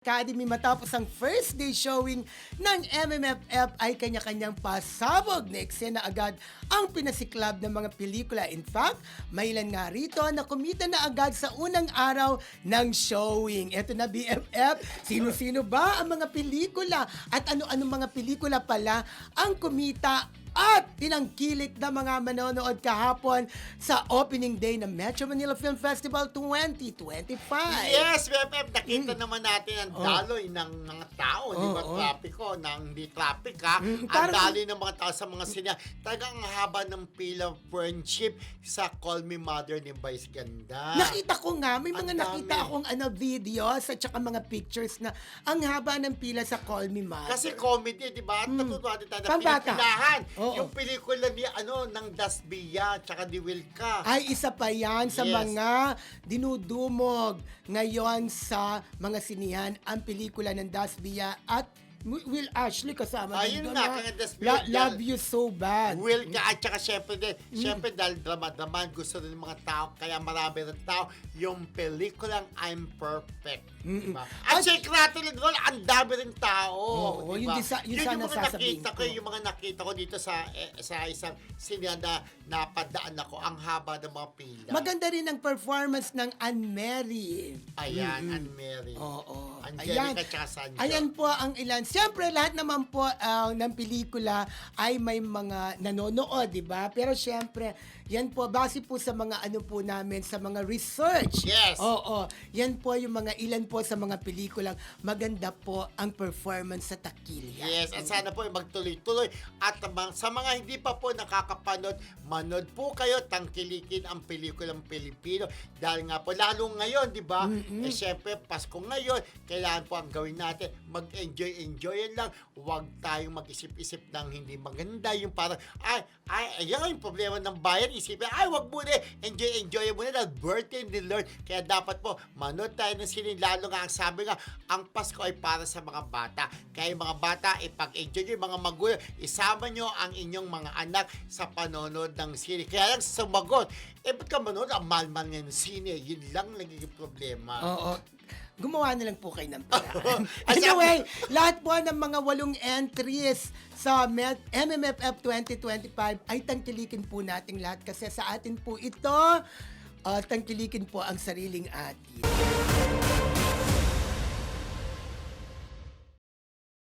Academy matapos ang first day showing ng MMFF ay kanya-kanyang pasabog na eksena agad ang pinasiklab ng mga pelikula. In fact, may ilan nga rito na kumita na agad sa unang araw ng showing. Eto na BFF, sino-sino ba ang mga pelikula at ano-ano mga pelikula pala ang kumita at tinangkilik na mga manonood kahapon sa opening day ng Metro Manila Film Festival 2025. Yes, BFF, nakita naman natin ang daloy ng mga tao, di ba? Trapiko, hindi traffic ha. Ang daloy ng mga tao sa mga sinya. Talagang ang haba ng pila friendship sa Call Me Mother ni Vice Ganda. Nakita ko nga, may mga Ang nakita dami. akong videos at saka mga pictures na ang haba ng pila sa Call Me Mother. Kasi comedy, di ba? Natutuwa din tayo na Pambata. pinipilahan. Oo. Yung pelikula ni, ng Dasbia, tsaka ni Wilka. Ay, isa pa yan sa Yes. mga dinudumog ngayon sa mga sinihan ang pelikula ng Dasbia at Will Ashley kasama din Ayun doon, nga, ha? kaya Dasbia, Love You So Bad. Wilka at saka syempre dahil drama-draman, gusto rin ng mga tao, kaya marami rin tao, yung pelikulang I'm Perfect. Diba? At si Cratylin Roll, ang dami rin tao. Oo, diba? yun sana yung mga sasabihin nakita ko. yung mga nakita ko dito sa isang sinya na napadaan ako, ang haba ng mga pila. Maganda rin ang performance ng Anne-Mary. Ayan, Anne-Mary. Oo. Angelica tsaka Sanjo. Ayan po ang ilan. Siyempre, lahat naman po ng pelikula ay may mga nanonood, di ba? Pero siyempre, yan po, base po sa mga ano po namin, sa mga research. Yes. Oo. Yan po yung mga ilan po sa mga pelikulang maganda po ang performance sa takilya. Yes, at sana po ay magtuloy-tuloy. At sa mga hindi pa po nakakapanood, manood po kayo, tangkilikin ang pelikulang Pilipino. Dahil nga po, lalo ngayon, di ba? Eh, syempre, Pasko ngayon, kailangan po ang gawin natin, mag-enjoy-enjoyin lang. Huwag tayong mag-isip-isip ng hindi maganda. Yung parang, ayan yung problema ng bayan. Isipin, wag muna, enjoy muna dahil birthday ni Lord. Kaya dapat po, manood tayo ng sinin. Lalo nga, ang sabi nga, ang Pasko ay para sa mga bata. Kaya yung mga bata, ipag-enjoy nyo, yung mga magulang, isama nyo ang inyong mga anak sa panonood ng sine. Kaya lang sumagot, ba't ka manood? Ang mahal-mahal nga ng sine. Yun lang nagiging problema. Oo. Gumawa na lang po kayo ng paraan. Anyway, lahat po ng mga 8 entries sa MMFF 2025 ay tangkilikin po natin lahat kasi sa atin po ito, tangkilikin po ang sariling atin.